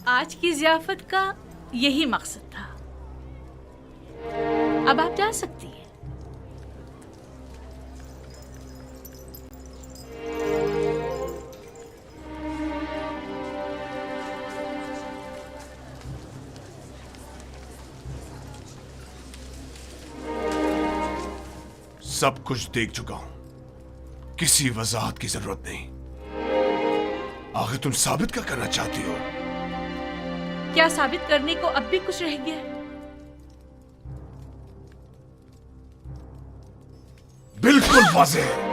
आज की ज़ियाफ़त का यही मकसद था। अब आप जा सकती हैं। सब कुछ देख चुका हूं, किसी वजाहत की जरूरत नहीं। आखिर तुम साबित क्या करना चाहती हो? क्या साबित करने को अब भी कुछ रह गया है? बिल्कुल वाज़ेह है।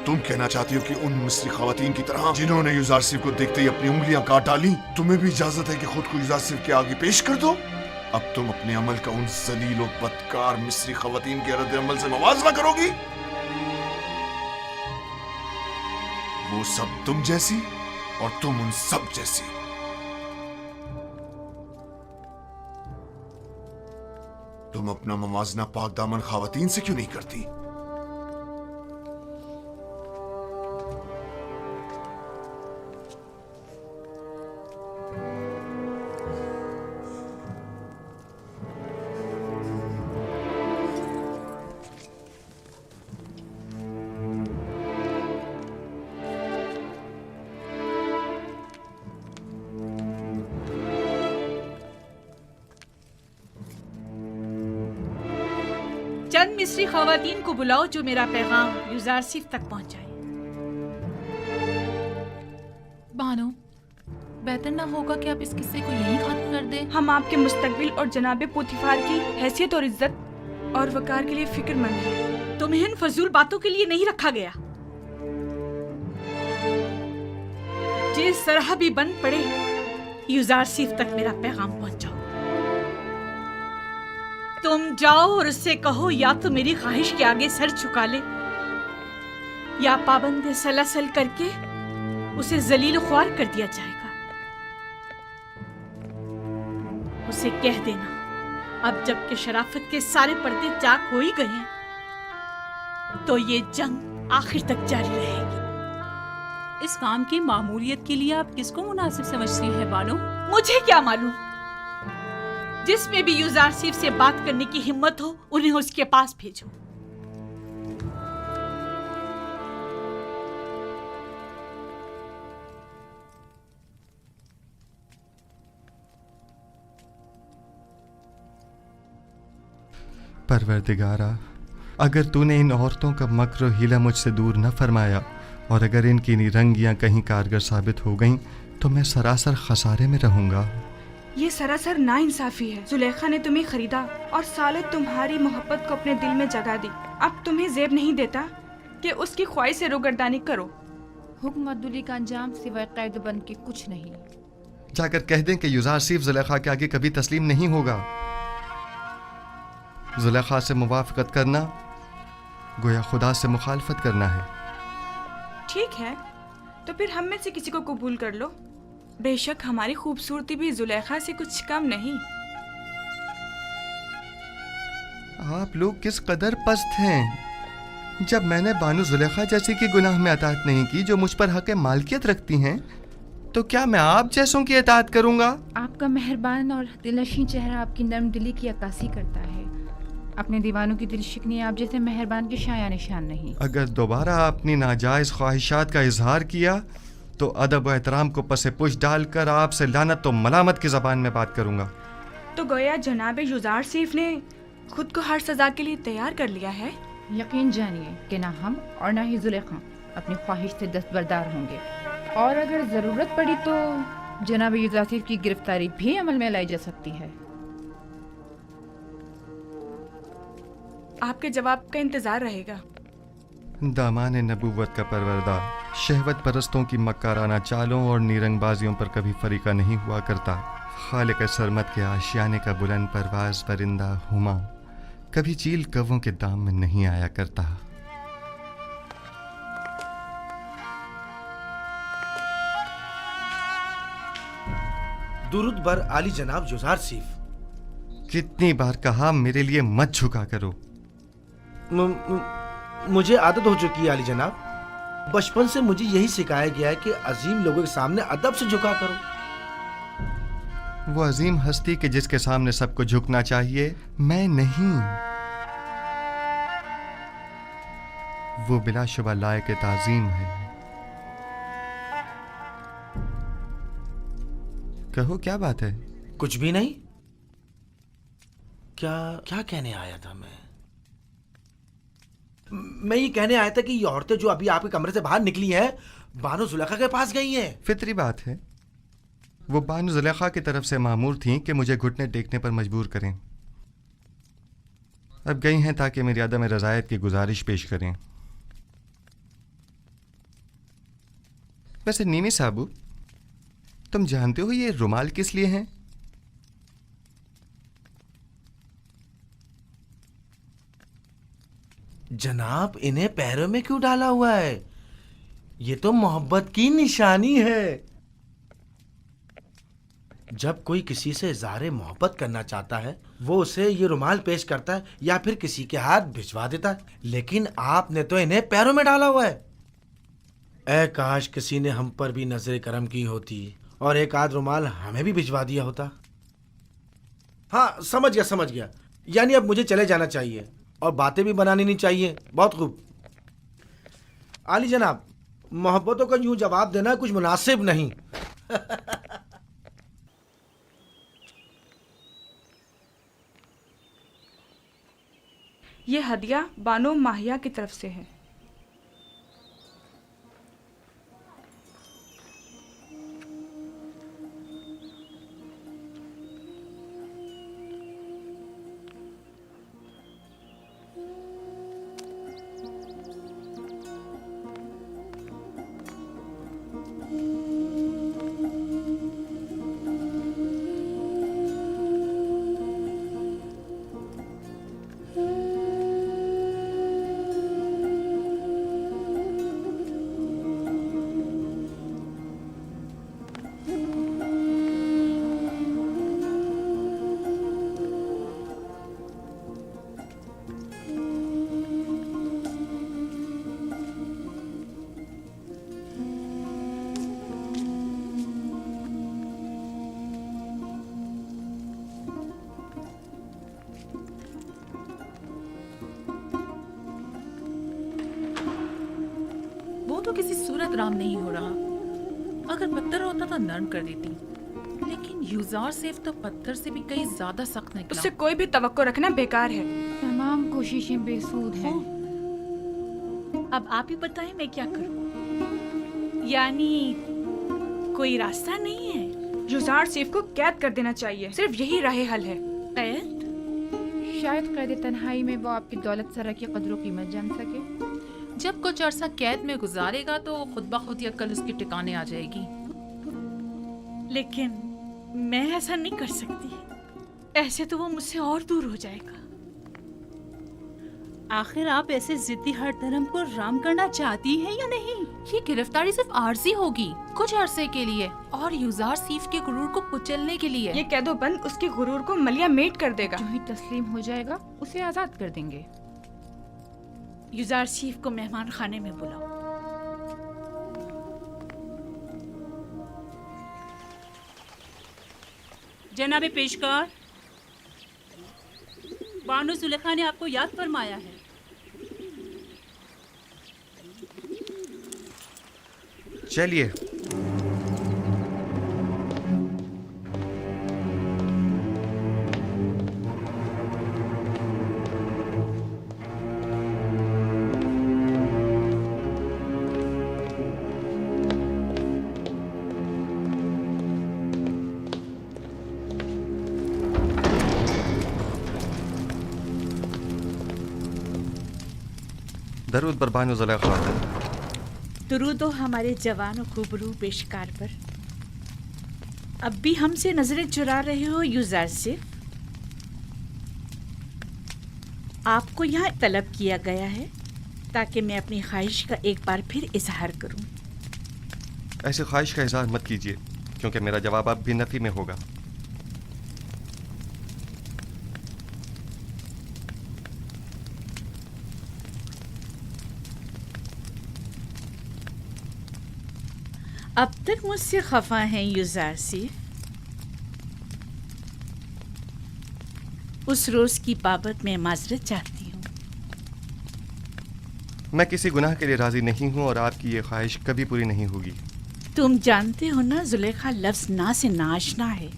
तुम कहना चाहती हो कि उन मिस्री खवातीन की तरह जिन्होंने यूजारसिफ को देखते ही अपनी उंगलियां काट डाली, तुम्हें भी इजाजत है कि खुद को यूजारसिफ के आगे पेश कर दो? अब तुम अपने अमल का उन जलील और बदकार मिस्री खवातीन के रद्द अमल से मुवाजना करोगी? वो सब तुम जैसी और तुम उन सब जैसी। तुम अपना मवाजना पाक दामन खवातीन से क्यों नहीं करती? चंद मिस्री खवातीन को बुलाओ जो मेरा पैगाम यूजारसिफ तक पहुंचाए। बानो, बेहतर ना होगा कि आप इस किस्से को यहीं खत्म कर दें? हम आपके मुस्तकबिल और जनाबे पुतिफार की हैसियत और इज्जत और वकार के लिए फिक्रमंद हैं। तुम्हें इन फजूल बातों के लिए नहीं रखा गया। जिस तरह भी बन पड़े, यूजारसिफ तक मेरा पैगाम पहुंचाओ। तुम जाओ और उससे कहो या तो मेरी ख्वाहिश के आगे सर झुका ले या पाबंद सलसल करके उसे जलील ख्वार कर दिया जाएगा। उसे कह देना, अब जबकि शराफत के सारे पर्दे चाक हो ही गए हैं, तो ये जंग आखिर तक जारी रहेगी। इस काम की मामूलियत के लिए आप किसको मुनासिब समझती हैं बानो? मुझे क्या मालूम। जिसमें भी यूजारसिफ से बात करने की हिम्मत हो, उन्हें उसके पास भेजो। परवरदिगारा, अगर तूने इन औरतों का मक्र और हीला मुझसे दूर न फरमाया और अगर इनकी निरंगियां कहीं कारगर साबित हो गईं तो मैं सरासर खसारे में रहूंगा। ये सरासर नाइंसाफी है। जुलेखा ने तुम्हें खरीदा और सालों तुम्हारी मोहब्बत को अपने दिल में जगा दी। अब तुम्हें ज़ेब नहीं देता कि उसकी ख्वाहिश से रोगर्दानी करो। हुक्म अब्दुल्ली का अंजाम सिवाय कैद बन के कुछ नहीं। जाकर कह दें कि यूजारसिफ जुलेखा के आगे कभी तस्लीम नहीं होगा। जुलेखा से मुवाफकत करना गोया खुदा से मुखालफत करना है। ठीक है, तो फिर हम में से किसी को कबूल कर लो। बेशक हमारी खूबसूरती भी जुलेखा से कुछ कम नहीं। आप लोग किस कदर पस्त हैं। जब मैंने बानो जुलेखा जैसी की गुनाह में अताअत नहीं की जो मुझ पर हक मालकियत रखती हैं, तो क्या मैं आप जैसों की अताअत करूंगा? आपका मेहरबान और दिलनशीं चेहरा आपकी नर्म दिली की अक्कासी करता है। अपने दीवानों की दिलशिकनी आप जैसे मेहरबान के शाया निशान नहीं। अगर दोबारा अपनी नाजायज ख्वाहिशात का इजहार किया तो अदब व एहतराम को पसे पुश डालकर आपसे लानत तो मलामत की ज़बान में बात करूंगा। तो गोया जनाब यूजारसिफ ने खुद को हर सजा के लिए तैयार कर लिया है। यकीन जानिए कि ना हम और ना ही जुलेखा अपनी ख्वाहिश से दस्तबरदार होंगे, और अगर ज़रूरत पड़ी तो जनाब यूजारसिफ की गिरफ्तारी भी अमल में लाई जा सकती है। आपके जवाब का इंतजार रहेगा। दामान नबूवत का परवरदा शहवत परस्तों की मक्काराना चालों और नीरंगबाजियों पर कभी फरीका नहीं हुआ करता। खालिक सरमत के आशियाने का बुलंद परवाज परिंदा हुमा कभी चील कव्वों के दाम में नहीं आया करता। दुरूद बर आली जनाब यूजारसिफ। कितनी बार कहा मेरे लिए मत झुका करो। मुझे आदत हो चुकी है आली जनाब। बचपन से मुझे यही सिखाया गया है कि अजीम लोगों के सामने अदब से झुका करो। वो अजीम हस्ती के जिसके सामने सबको झुकना चाहिए, मैं नहीं। वो बिलाशुबा लायक ताज़ीम है। कहो क्या बात है? कुछ भी नहीं। क्या क्या कहने आया था मैं ये कहने आया था कि ये औरतें जो अभी आपके कमरे से बाहर निकली हैं, बानो जुलेखा के पास गई हैं। फितरी बात है। वो बानो जुलेखा की तरफ से मामूर थीं कि मुझे घुटने टेकने पर मजबूर करें। अब गई हैं ताकि मेरी अदम रज़ायत की गुजारिश पेश करें। वैसे नीमी साहबू, तुम जानते हो ये रुमाल किस लिए हैं? जनाब, इन्हें पैरों में क्यों डाला हुआ है? ये तो मोहब्बत की निशानी है। जब कोई किसी से इज़हार मोहब्बत करना चाहता है, वो उसे ये रुमाल पेश करता है या फिर किसी के हाथ भिजवा देता है, लेकिन आपने तो इन्हें पैरों में डाला हुआ है। ऐ काश किसी ने हम पर भी नजर करम की होती और एक आध रुमाल हमें भी भिजवा दिया होता। हाँ, समझ गया। यानी अब मुझे चले जाना चाहिए और बातें भी बनानी नहीं चाहिए। बहुत खूब। आली जनाब, मोहब्बतों का यूं जवाब देना कुछ मुनासिब नहीं। ये हदिया बानो माहिया की तरफ से है। तो किसी सूरत राम नहीं हो रहा। अगर पत्थर होता तो नरम कर देती, लेकिन यूजार सेफ तो पत्थर से भी कहीं ज्यादा सख्त निकला। उससे कोई भी तवक्को रखना बेकार है। तमाम कोशिशें बेसूद हैं। अब आप ही बताएं मैं क्या करूं? यानी कोई रास्ता नहीं है? युजार सेफ को कैद कर देना चाहिए। सिर्फ यही राह हल है। कैद? शायद कैद तन्हाई में वो आपकी दौलत सरा की कदर कीमत जान सके। जब कुछ अरसा कैद में गुजारेगा तो खुद ब खुद अक्ल उसके ठिकाने आ जाएगी। लेकिन मैं ऐसा नहीं कर सकती। ऐसे तो वो मुझसे और दूर हो जाएगा। आखिर आप ऐसे जिद्दी हर धर्म को राम करना चाहती हैं या नहीं? ये गिरफ्तारी सिर्फ आर्जी होगी, कुछ अरसे के लिए, और यूजार सीफ के गुरूर को कुचलने के लिए। ये कैदोबंद उसके गुरूर को मलिया मेट कर देगा। जो ही तस्लीम हो जाएगा उसे आजाद कर देंगे। यूजार सीफ को मेहमान खाने में बुलाओ। जनाबे पेशकार, बानो जुलेखा ने आपको याद फरमाया है। चलिए। दरूद बर बानो जुलेखा। दुरूद हो हमारे जवान और खूबरू पेशकार पर। अब भी हमसे नजरें चुरा रहे हो यूजार से? आपको यहाँ तलब किया गया है ताकि मैं अपनी ख्वाहिश का एक बार फिर इजहार करूं। ऐसी ख्वाहिश का इजहार मत कीजिए, क्योंकि मेरा जवाब अब भी नफी में होगा। अब तक मुझसे खफा हैं युजारसिफ? उस रोज की बाबत मैं माजरत चाहती हूँ। मैं किसी गुनाह के लिए राजी नहीं हूँ और आपकी ये ख्वाहिश कभी पूरी नहीं होगी। तुम जानते हो ना, जुलेखा लफ्ज ना से नाशना है।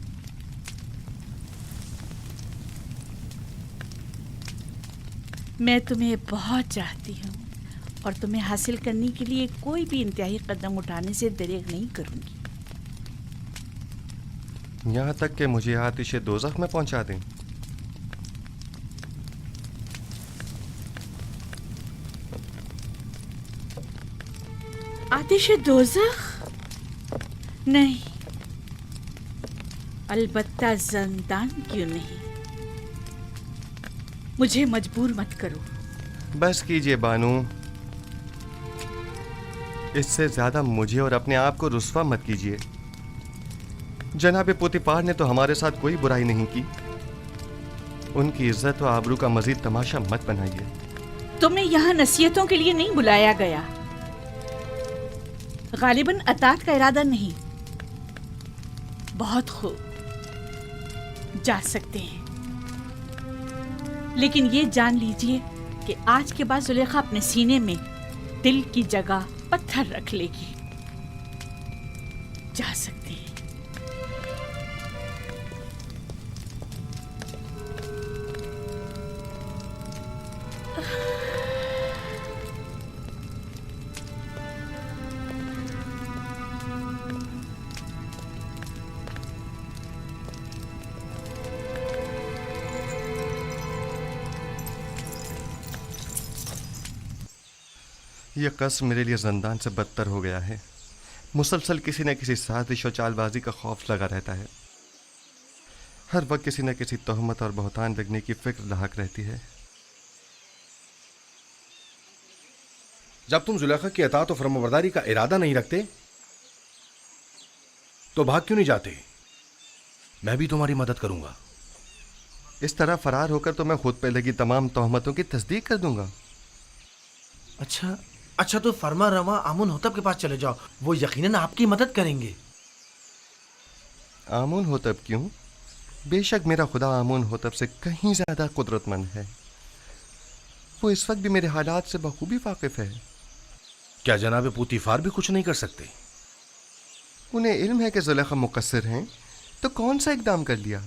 मैं तुम्हें बहुत चाहती हूँ और तुम्हें हासिल करने के लिए कोई भी इंतहाई कदम उठाने से दरेग नहीं करूँगी। यहाँ तक कि मुझे आतिश दोज़ख में पहुँचा दें। आतिश दोज़ख? नहीं, अलबत्ता ज़िंदान क्यों नहीं। मुझे मजबूर मत करो। बस कीजिए बानू, इससे ज्यादा मुझे और अपने आप को रुस्वा मत कीजिए। जनाब पोतीफार ने तो हमारे साथ कोई बुराई नहीं की। उनकी इज्जत व आबरू का मजीद तमाशा मत बनाइए। तुम्हें यहाँ नसीहतों के लिए नहीं बुलाया गया। गालिबन अतात का इरादा नहीं। बहुत खूब, जा सकते हैं, लेकिन ये जान लीजिए कि आज के बाद जुलेखा अपने सीने में दिल की जगह पत्थर रख लेगी। जा सकते हैं। ये कसर मेरे लिए ज़िंदान से बदतर हो गया है। मुसलसल किसी न किसी साजिश और चालबाजी का खौफ लगा रहता है। हर वक्त किसी न किसी तोहमत और बहतान लगने की फिक्र लाहक रहती है। जब तुम जुलेखा की अतात और फरमाबरदारी का इरादा नहीं रखते तो भाग क्यों नहीं जाते? मैं भी तुम्हारी मदद करूंगा। इस तरह फरार होकर तो मैं खुद पे लगी तमाम तोहमतों की तस्दीक कर दूंगा। अच्छा तो फरमा रवा आमुन होतब के पास चले जाओ, वो यकीनन आपकी मदद करेंगे। आमुन होतब क्यों? बेशक मेरा खुदा आमुन होतब से कहीं ज्यादा कुदरतमंद है। वो इस वक्त भी मेरे हालात से बखूबी वाकिफ है। क्या जनाब पोतीफार भी कुछ नहीं कर सकते? उन्हें इल्म है कि जुलेखा मुकस्सिर हैं, तो कौन सा इकदाम कर लिया?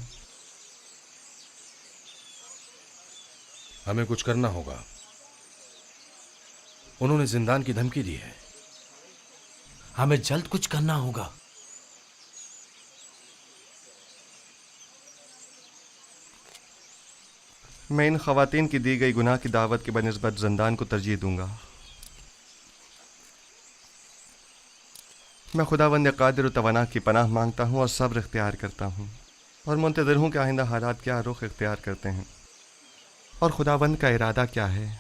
हमें कुछ करना होगा। उन्होंने जिंदान की धमकी दी है। हमें जल्द कुछ करना होगा। मैं इन खवातीन की दी गई गुनाह की दावत के बनिस्बत जिंदान को तरजीह दूंगा। मैं खुदावंद कादिर व तवाना की पनाह मांगता हूँ और सब्र इख्तियार करता हूँ और मुंतज़िर हूँ कि आइंदा हालात क्या रुख इख्तियार करते हैं और खुदावंद का इरादा क्या है।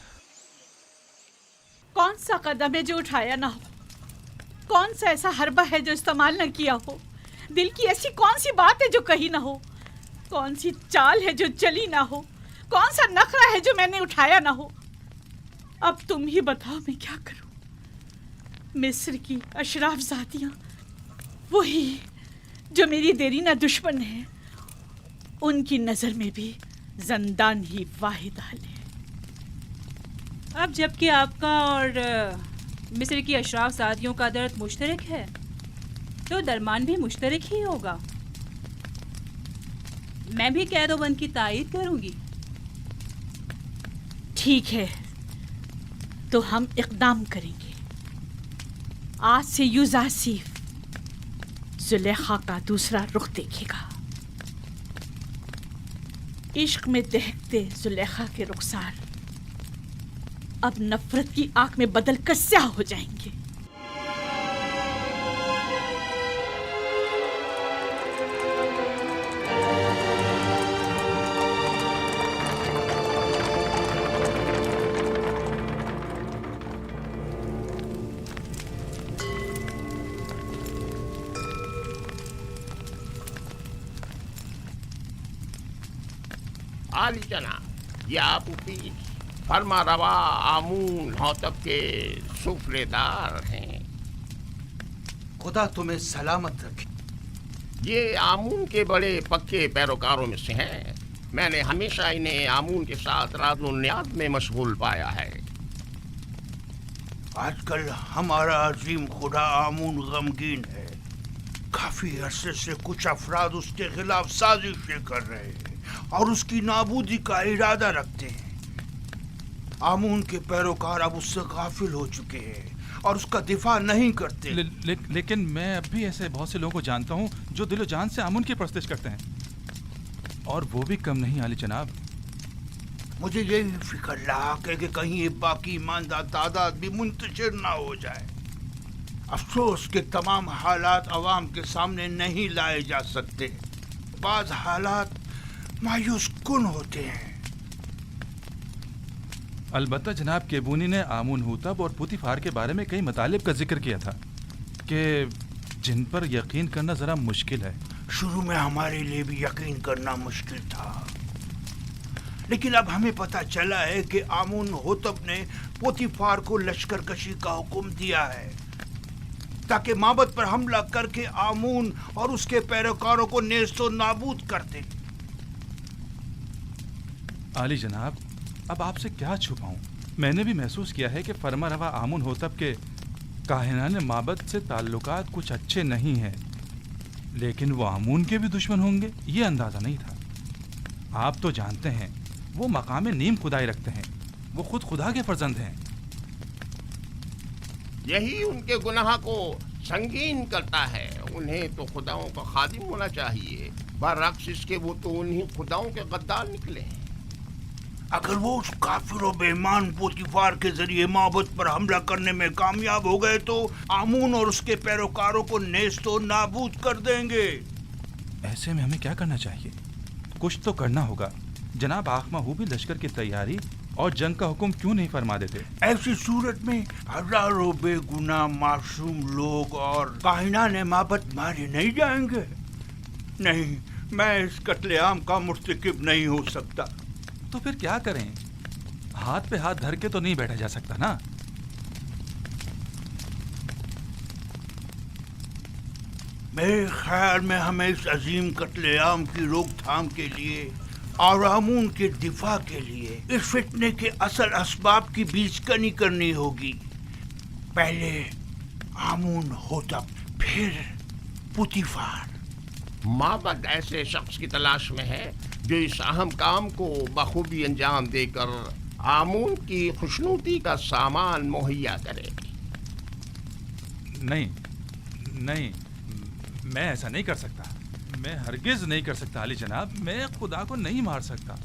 कौन सा कदम है जो उठाया ना हो? कौन सा ऐसा हरबा है जो इस्तेमाल न किया हो? दिल की ऐसी कौन सी बात है जो कही ना हो? कौन सी चाल है जो चली ना हो? कौन सा नखरा है जो मैंने उठाया ना हो? अब तुम ही बताओ मैं क्या करूं? मिस्र की अशराफ ज़ातियां, वही जो मेरी देरीना दुश्मन है, उनकी नज़र में भी ज़िंदान ही वाहिद हल है। अब जबकि आपका और मिस्र की अशराफ साथियों का दर्द मुश्तरक है, तो दरमान भी मुश्तरक ही होगा। मैं भी कैदोबंद की तायीद करूंगी। ठीक है, तो हम इक़दाम करेंगे। आज से युजारसिफ जुलेखा का दूसरा रुख देखेगा। इश्क में दहकते जुलेखा के रुखसार अब नफरत की आंख में बदल कर स्याह हो जाएंगे। आली जनाब, या पुपी फरमा रवा आमून होतब के सुफरेदार हैं। खुदा तुम्हें सलामत रखे। ये आमून के बड़े पक्के पैरोकारों में से हैं। मैंने हमेशा इन्हें आमून के साथ राज़ो न्याज़ में मशगूल पाया है। आजकल हमारा अजीम खुदा आमून गमगीन है। काफी अरसे से कुछ अफराद उसके खिलाफ साजिशें कर रहे हैं और उसकी नाबूदी का इरादा रखते हैं। आमून के पैरोकार अब उससे गाफिल हो चुके हैं और उसका दिफा नहीं करते। लेकिन मैं अब भी ऐसे बहुत से लोगों को जानता हूँ जो दिलो जान से आमून की परस्तिश करते हैं, और वो भी कम नहीं आली जनाब। मुझे यही फिक्र रहा कि कहीं ये बाकी ईमानदार तादाद भी मुंतशिर ना हो जाए। अफसोस के तमाम हालात अवाम के सामने नहीं लाए जा सकते। बाज हालात मायूस कुन होते हैं। अलबत्ता जनाब केबूनी ने आमून हुतब और पुतीफार के बारे में कई मतालिब का जिक्र किया था कि जिन पर यकीन करना ज़रा मुश्किल है। शुरू में हमारे लिए भी यकीन करना मुश्किल था, लेकिन अब हमें पता चला है कि आमून होतब ने पोतीफार को लश्कर कशी का हुक्म दिया है ताकि माबद पर हमला करके आमून और उसके पैरोकारों को नेस्तो नाबूद कर दे। आली जनाब, अब आपसे क्या छुपाऊं? मैंने भी महसूस किया है कि फरमा रवा आमून होतब के काहिनाने माबद से ताल्लुकात कुछ अच्छे नहीं हैं, लेकिन वो आमून के भी दुश्मन होंगे ये अंदाज़ा नहीं था। आप तो जानते हैं वो मकाम नीम खुदाई रखते हैं, वो खुद खुदा के फर्जंद हैं। यही उनके गुनाह को संगीन करता है। उन्हें तो खुदाओं का खादिम होना चाहिए, बरअक्स इसके वो तो उन्हीं खुदाओं के गद्दार निकले हैं। अगर वो उस काफिर और बेईमान पोतीफार के जरिए माबद पर हमला करने में कामयाब हो गए तो आमून और उसके पैरोकारों को नेस्तो नाबूद कर देंगे। ऐसे में हमें क्या करना चाहिए? कुछ तो करना होगा। जनाब आखमा भी लश्कर की तैयारी और जंग का हुक्म क्यों नहीं फरमा देते? ऐसी सूरत में हजारों बेगुनाह मासूम लोग और काहिनाने माबद मारे नहीं जाएंगे। नहीं, मैं इस कत्लेआम का मुर्तकिब नहीं हो सकता। तो फिर क्या करें? हाथ पे हाथ धर के तो नहीं बैठा जा सकता ना। मेरे ख्याल में हमें इस अजीम कत्लेआम की रोकथाम के लिए और आमून के दिफा के लिए इस फितने के असल असबाब की बीजकनी करनी होगी। पहले आमून होतब, फिर पुतीफार। माबद ऐसे शख्स की तलाश में है जो इस अहम काम को बखूबी अंजाम देकर आमून की खुशनुदी का सामान मुहैया करे। नहीं नहीं, मैं ऐसा नहीं कर सकता। मैं हरगिज नहीं कर सकता अली जनाब। मैं खुदा को नहीं मार सकता।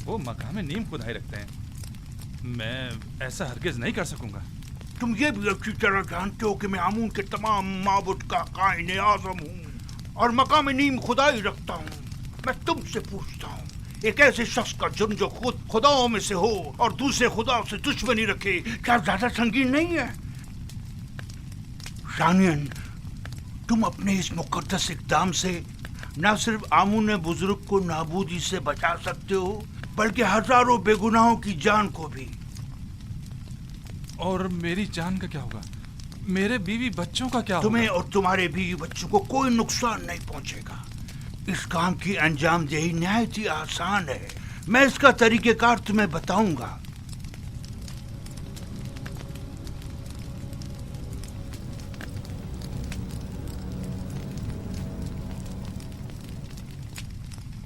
वो मकाम नीम खुदाई रखते हैं। मैं ऐसा हरगिज नहीं कर सकूंगा। तुम ये भी अच्छी तरह जानते हो कि मैं आमून के तमाम माबुद का कायने आज़म हूँ और मकाम नीम खुदाई रखता हूँ। मैं तुमसे पूछता हूँ, एक ऐसे शख्स का जुर्म जो खुद खुदाओं में से हो और दूसरे खुदाओं से दुश्मनी रखे, क्या ज्यादा संगीन नहीं है? शानियन, तुम अपने इस मुकद्दस इक़दाम से न सिर्फ आमून बुजुर्ग को नाबूदी से बचा सकते हो बल्कि हजारों बेगुनाहों की जान को भी। और मेरी जान का क्या होगा? मेरे बीवी बच्चों का क्या तुम्हें होगा? और तुम्हारे बीवी बच्चों को कोई नुकसान नहीं पहुंचेगा। इस काम की अंजामदेही निहायत ही आसान है। मैं इसका तरीक़ेकार तुम्हें बताऊंगा।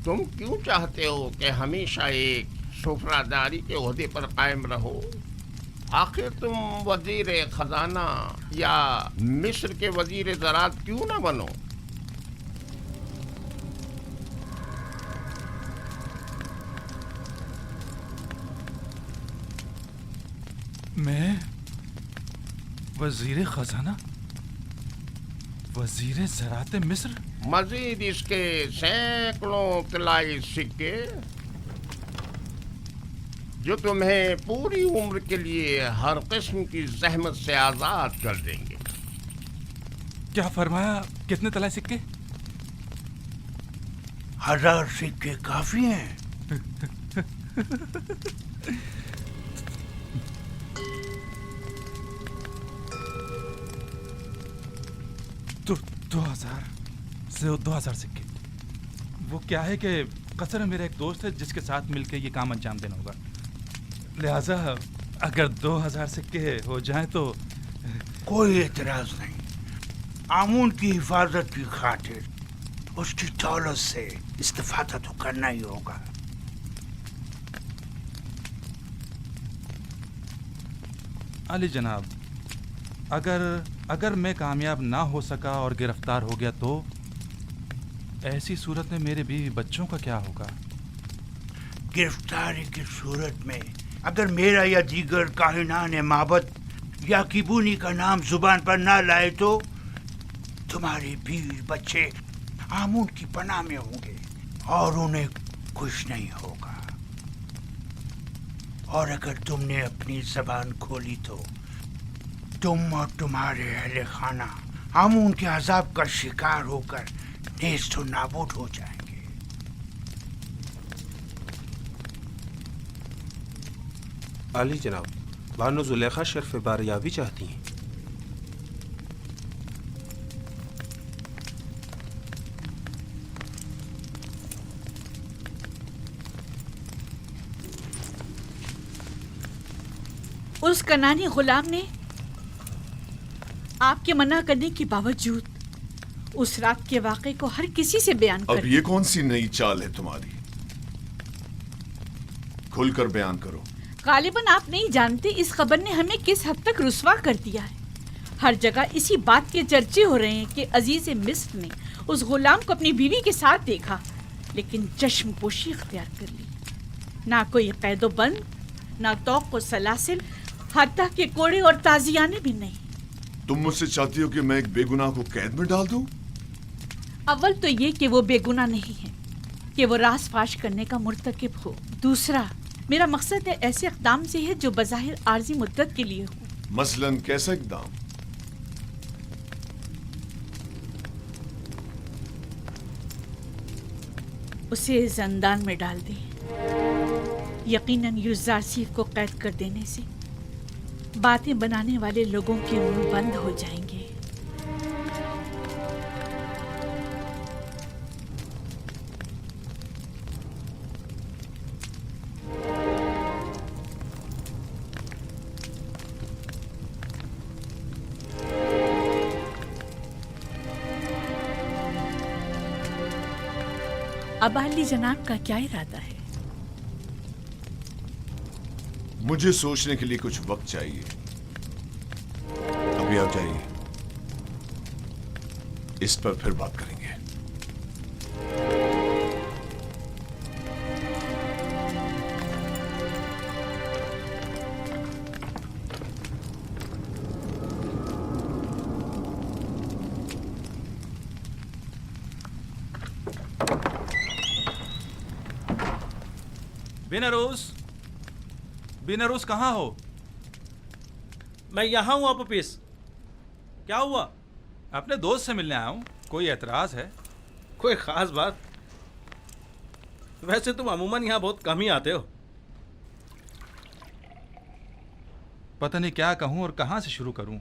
तुम क्यों चाहते हो कि हमेशा एक सुफरादारी के ओहदे पर कायम रहो? आखिर तुम वजीर खजाना या मिस्र के वजीर ज़राअत क्यों ना बनो? मैं वजीर खजाना, वजीर ज़राअत मिस्र? मजीद इसके सैकड़ों तलाई सिक्के जो तुम्हें पूरी उम्र के लिए हर किस्म की जहमत से आजाद कर देंगे। क्या फरमाया? कितने तलाई सिक्के? 1000 सिक्के काफी हैं। 2000 सिक्के। वो क्या है कि कसर में मेरा एक दोस्त है जिसके साथ मिलकर ये काम अंजाम देना होगा, लिहाजा अगर 2000 सिक्के हो जाएं तो। कोई एतराज नहीं। आमून की हिफाजत की खातिर उसकी दौलत से इस्तेफादा तो करना ही होगा। अली जनाब, अगर मैं कामयाब ना हो सका और गिरफ्तार हो गया तो ऐसी सूरत में मेरे बीवी बच्चों का क्या होगा? गिरफ्तारी की सूरत में अगर मेरा या दीगर काहिनान माबद या किबूनी का नाम जुबान पर ना लाए तो तुम्हारे बीवी बच्चे आमून की पनाह में होंगे और उन्हें कुछ नहीं होगा। और अगर तुमने अपनी जबान खोली तो तुम और तुम्हारे अहले खाना आमून के अजाब का शिकार होकर नेस्त और नाबूद हो जाएंगे। अली जनाब, बानो जुलेखा शर्फ बारियाबी चाहती हैं। उस कनानी गुलाम ने आपके मना करने के बावजूद उस रात के वाक़े को हर किसी से बयान कर। अब ये कौन सी नई चाल है तुम्हारी? खुलकर बयान करो। गालिबन आप नहीं जानते इस खबर ने हमें किस हद तक रुस्वा कर दिया है। हर जगह इसी बात के चर्चे हो रहे हैं कि अजीज मिस्र ने उस गुलाम को अपनी बीवी के साथ देखा, लेकिन चश्मपोशी इख्तियार कर ली। ना कोई कैदो बंद, ना तौक व सलासिल, हत्ता के कोड़े और ताजियाने भी नहीं। तुम मुझसे चाहती हो कि मैं एक बेगुनाह को कैद में डाल दूं? अव्वल तो ये कि वो बेगुनाह नहीं है, कि वो राज फाश करने का मुर्तकिब हो। दूसरा, मेरा मकसद है ऐसे इक़दाम से है जो बज़ाहिर आर्जी मुद्दत के लिए हो। मसलन कैसा इक़दाम? उसे ज़ंदान में डाल दें। यकीनन युज़ारसीफ को कैद कर देने से बातें बनाने वाले लोगों के मुंह बंद हो जाएंगे। अब अली जनाब का क्या इरादा है? मुझे सोचने के लिए कुछ वक्त चाहिए। अभी आप जाइए, इस पर फिर बात करेंगे। बिनरोज कहाँ हो? मैं यहाँ हूँ अपीस। क्या हुआ? अपने दोस्त से मिलने आया हूँ। कोई एतराज है? कोई खास बात? वैसे तुम अमूमन यहाँ बहुत कम ही आते हो। पता नहीं क्या कहूँ और कहाँ से शुरू करूँ।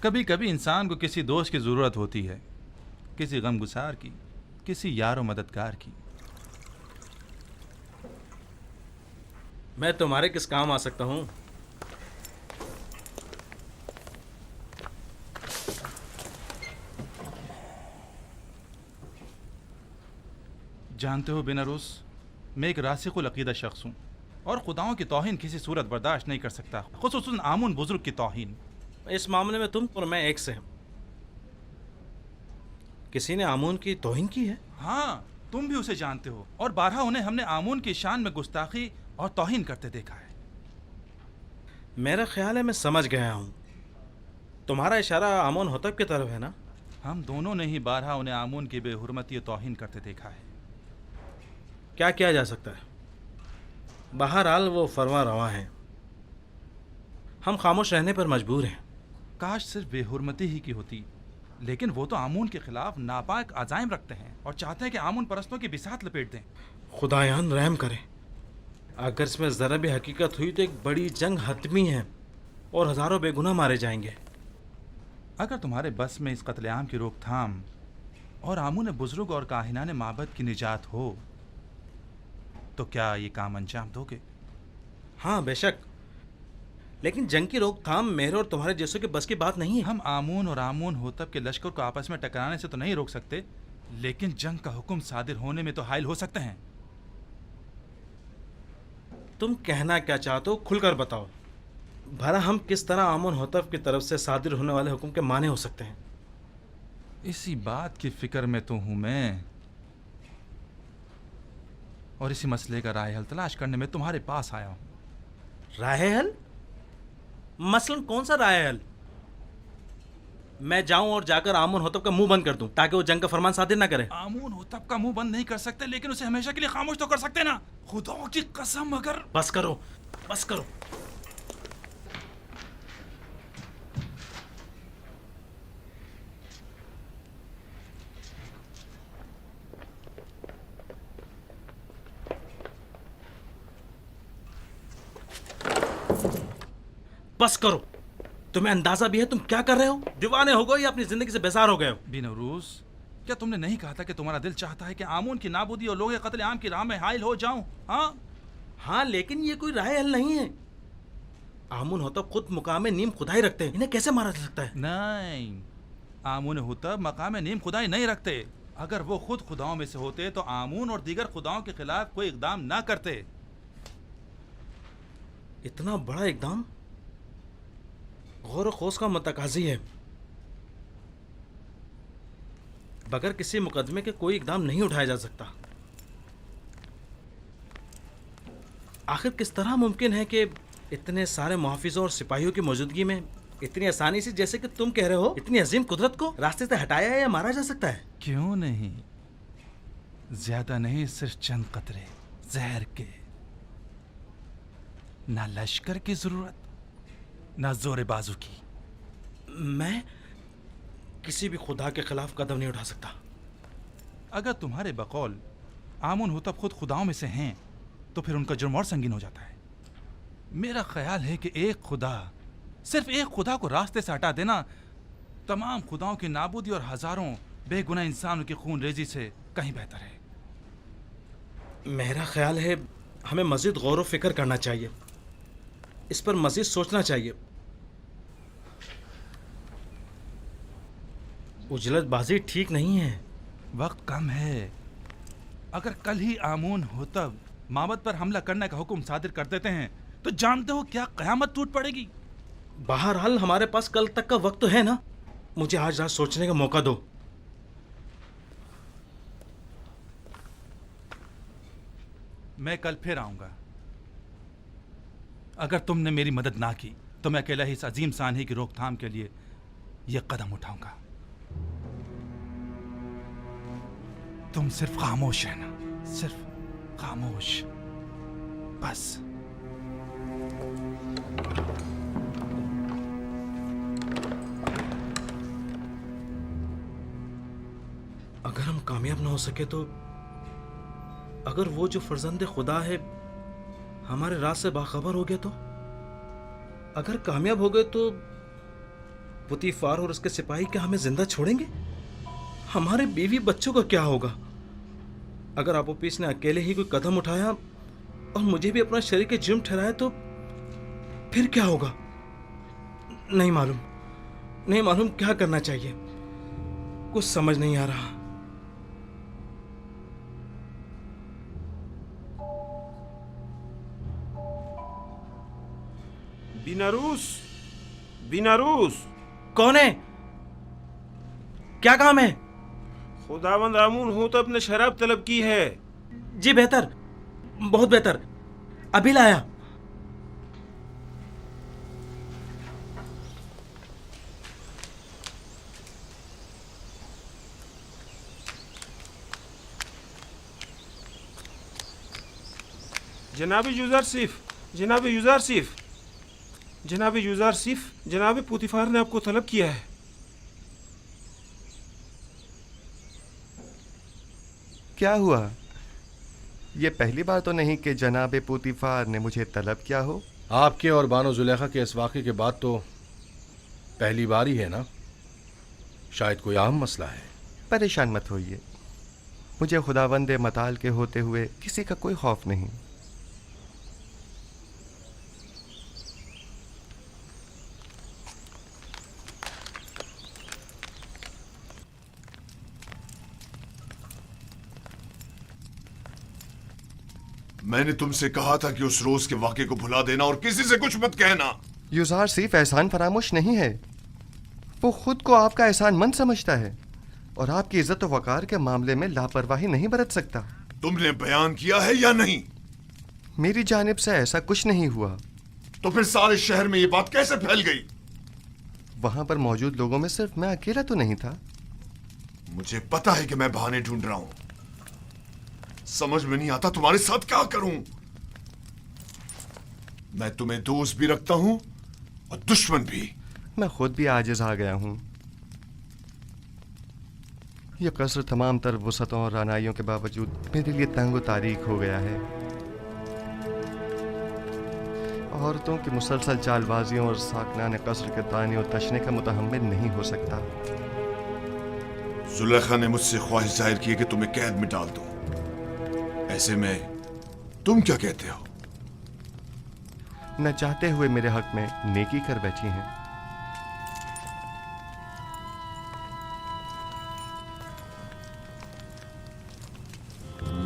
कभी कभी इंसान को किसी दोस्त की ज़रूरत होती है, किसी गमगुसार की, किसी यार व मददगार की। मैं तुम्हारे किस काम आ सकता हूँ? जानते हो बिनरोस, मैं एक रासिकुल अकीदा शख्स हूँ और खुदाओं की तौहीन किसी सूरत बर्दाश्त नहीं कर सकता, खुसूसन आमुन बुजुर्ग की तौहीन। इस मामले में तुम और मैं एक से हैं। किसी ने आमून की तौहीन की है? हाँ, तुम भी उसे जानते हो और बारहा उन्हें हमने आमून की शान में गुस्ताखी और तौहीन करते देखा है। मेरा ख्याल है मैं समझ गया हूँ। तुम्हारा इशारा आमून होतब की तरफ है ना? हम दोनों ने ही बारहा उन्हें आमून की बेहुरमती और तौहीन करते देखा है। क्या किया जा सकता है? बहरहाल वो फरमा रवा हैं, हम खामोश रहने पर मजबूर हैं। काश सिर्फ बेहुरमती ही की होती, लेकिन वो तो आमून के खिलाफ नापाक अज़ाइम रखते हैं और चाहते हैं कि आमून परस्तों की बिसात लपेट दें। खुदायान रहम करे। अगर इसमें ज़रा भी हकीकत हुई तो एक बड़ी जंग हतमी है और हज़ारों बेगुनाह मारे जाएंगे। अगर तुम्हारे बस में इस कत्लेआम की रोकथाम और आमून बुजुर्ग और काहिनान माबद की निजात हो तो क्या ये काम अंजाम दोगे? हाँ बेशक, लेकिन जंग की रोकथाम मेरे और तुम्हारे जैसों के बस की बात नहीं है। हम आमून और आमून होतब के लश्कर को आपस में टकराने से तो नहीं रोक सकते, लेकिन जंग का हुक्म सादिर होने में तो हाइल हो सकते हैं। तुम कहना क्या चाहते हो खुलकर बताओ। भला हम किस तरह आमून होतब की तरफ से सादिर होने वाले हुक्म के माने हो सकते हैं? इसी बात की फिक्र में तो हूं मैं, और इसी मसले का राय हल तलाश करने में तुम्हारे पास आया हूं। राय हल? मसलन कौन सा राय हल? मैं जाऊं और जाकर आमून होतब का मुंह बंद कर दूं ताकि वो जंग का फरमान सादिर ना करे? आमून होतब का मुंह बंद नहीं कर सकते, लेकिन उसे हमेशा के लिए खामोश तो कर सकते ना। खुदाओं की कसम, अगर बस करो, बस करो। बस करो। तुम्हें अंदाजा भी है तुम क्या कर रहे हो? दीवाने हो गए या अपनी जिंदगी से बेजार हो गए हो? बिनौरूस, क्या तुमने नहीं कहा था कि तुम्हारा दिल चाहता है कि आमून की नाबूदी और लोग कत्ल आम की राह में हाइल हो जाऊं? हाँ, लेकिन ये कोई राय हल नहीं है। आमून होतब खुद मुकाम नीम खुदाई रखते हैं, इन्हें कैसे मारा जा सकता है? नहीं, आमून होतब मकाम नीम खुदाई नहीं रखते। अगर वो खुद खुदाओं में से होते तो आमून और दीगर खुदाओं के खिलाफ कोई इकदाम ना करते। इतना बड़ा इकदाम गौर खोज का मतकाजी है। बगैर किसी मुकदमे के कोई इकदाम नहीं उठाया जा सकता। आखिर किस तरह मुमकिन है कि इतने सारे मुहाफिजों और सिपाहियों की मौजूदगी में इतनी आसानी से, जैसे कि तुम कह रहे हो, इतनी अजीम कुदरत को रास्ते से हटाया या मारा जा सकता है? क्यों नहीं, ज्यादा नहीं, सिर्फ चंद कतरे जहर के। ना लश्कर की जरूरत, ना जोर बाजू की। मैं किसी भी खुदा के खिलाफ कदम नहीं उठा सकता। अगर तुम्हारे बकौल आमून होतब खुद खुदाओं में से हैं तो फिर उनका जुर्म और संगीन हो जाता है। मेरा ख्याल है कि एक खुदा, सिर्फ एक खुदा को रास्ते से हटा देना तमाम खुदाओं की नाबूदी और हजारों बेगुनाह इंसानों की खून रेजी से कहीं बेहतर है। मेरा ख्याल है हमें मजीद गौर व फिक्र करना चाहिए, इस पर मजीद सोचना चाहिए। उजलतबाजी ठीक नहीं है। वक्त कम है। अगर कल ही आमून होतब माबद पर हमला करने का हुक्म सादिर कर देते हैं तो जानते हो क्या कयामत टूट पड़ेगी। बहरहाल हमारे पास कल तक का वक्त तो है ना। मुझे आज रात सोचने का मौका दो। मैं कल फिर आऊंगा। अगर तुमने मेरी मदद ना की तो मैं अकेला ही इस अजीम सानही की रोकथाम के लिए यह कदम उठाऊंगा। तुम सिर्फ खामोश रहना, सिर्फ खामोश, बस। अगर हम कामयाब ना हो सके तो, अगर वो जो फर्जंद खुदा है हमारे राज से बाखबर हो गया तो, अगर कामयाब हो गए तो पुतीफार और उसके सिपाही क्या हमें जिंदा छोड़ेंगे? हमारे बीवी बच्चों का क्या होगा? अगर आपोपीस ने अकेले ही कोई कदम उठाया और मुझे भी अपना शरीक जुर्म ठहराया तो फिर क्या होगा? नहीं मालूम क्या करना चाहिए। कुछ समझ नहीं आ रहा। बिनारूस कौन है? क्या काम है? खुदावंद आमून होतब ने शराब तलब की है। जी बेहतर, बहुत बेहतर, अभी लाया। जनाब यूजारसिफ, जनाब पुतीफार ने आपको तलब किया है। क्या हुआ? ये पहली बार तो नहीं कि जनाब पुतीफार ने मुझे तलब किया हो। आपके और बानो जुलेखा के इस वाक़े के बाद तो पहली बार ही है ना? शायद कोई आम मसला है। परेशान मत होइए, मुझे खुदावंद मताल के होते हुए किसी का कोई खौफ नहीं। मैंने तुमसे कहा था कि उस रोज के वाक़े को भुला देना और किसी से कुछ मत कहना। युजार सिर्फ एहसान फरामोश नहीं है, वो खुद को आपका एहसान मंद समझता है और आपकी इज्जत और वकार के मामले में लापरवाही नहीं बरत सकता। तुमने बयान किया है या नहीं? मेरी जानिब से ऐसा कुछ नहीं हुआ। तो फिर सारे शहर में ये बात कैसे फैल गई? वहां पर मौजूद लोगों में सिर्फ मैं अकेला तो नहीं था। मुझे पता है कि मैं बहाने ढूंढ रहा हूं। समझ में नहीं आता तुम्हारे साथ क्या करूं। मैं तुम्हें दोस्त भी रखता हूं और दुश्मन भी। मैं खुद भी आजिज आ गया हूं। यह कसर तमाम तर वसतों और रानाइयों के बावजूद मेरे लिए तंग तारीख हो गया है। औरतों की मुसलसल चालबाजियों और साकनान कसर के ताने और तशने का मुतहम्मिल नहीं हो सकता। जुलेखा ने मुझसे ख्वाहिश जाहिर की कि तुम्हें कैद में डाल दूं। ऐसे में तुम क्या कहते हो? न चाहते हुए मेरे हक में नेकी कर बैठी हैं।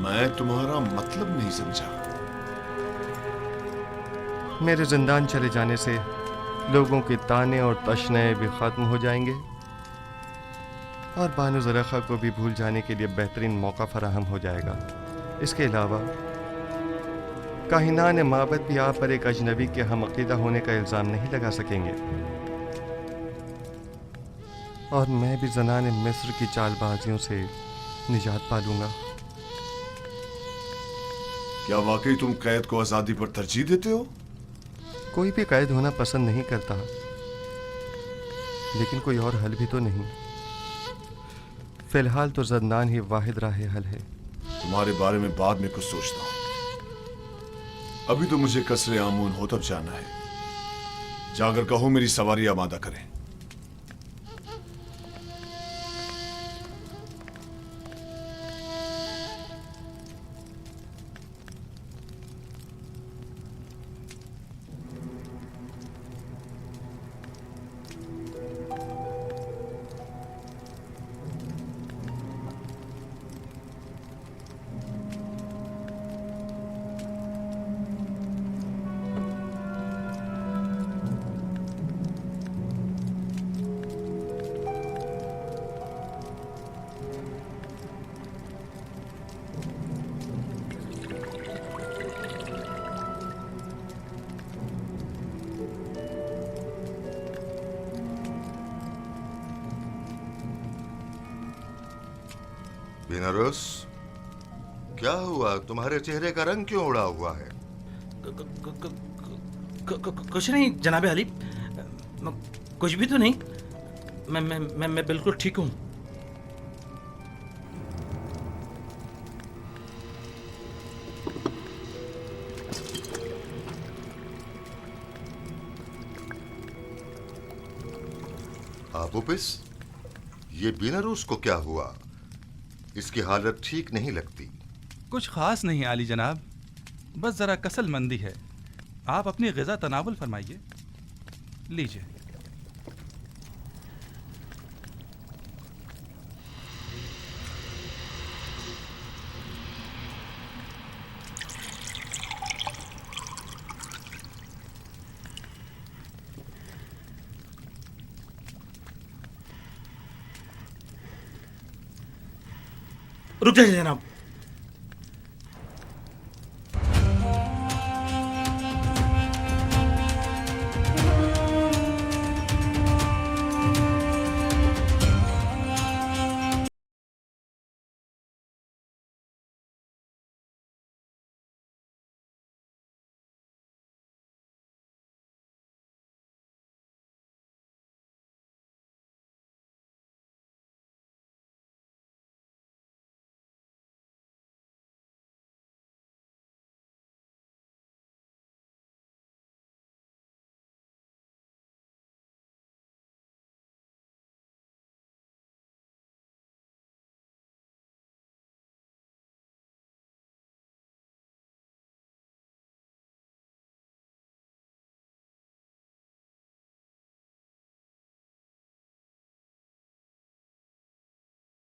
मैं तुम्हारा मतलब नहीं समझा। मेरे जिंदान चले जाने से लोगों के ताने और तशने भी खत्म हो जाएंगे और बानो ज़ुलेखा को भी भूल जाने के लिए बेहतरीन मौका फराहम हो जाएगा। इसके अलावा काहिनान माबद भी आप पर एक अजनबी के हम अकीदा होने का इल्ज़ाम नहीं लगा सकेंगे और मैं भी ज़नान मिस्र की चालबाजियों से निजात पालूंगा। क्या वाकई तुम कैद को आजादी पर तरजीह देते हो? कोई भी कैद होना पसंद नहीं करता, लेकिन कोई और हल भी तो नहीं। फिलहाल तो ज़ंदान ही वाहिद राह हल है। तुम्हारे बारे में बाद में कुछ सोचता हूं। अभी तो मुझे कसरे आमून होतब जाना है। जाकर कहो मेरी सवारी आमादा करें। बिनारस, क्या हुआ? तुम्हारे चेहरे का रंग क्यों उड़ा हुआ है? कुछ नहीं जनाब अली, कुछ भी तो नहीं। मैं बिल्कुल ठीक हूँ। आबुपिस, ये बिनारस को क्या हुआ? इसकी हालत ठीक नहीं लगती। कुछ खास नहीं आली जनाब, बस जरा कसल मंदी है। आप अपनी ग़िज़ा तनावुल फरमाइए। लीजिए। रुक जाइए जनाब।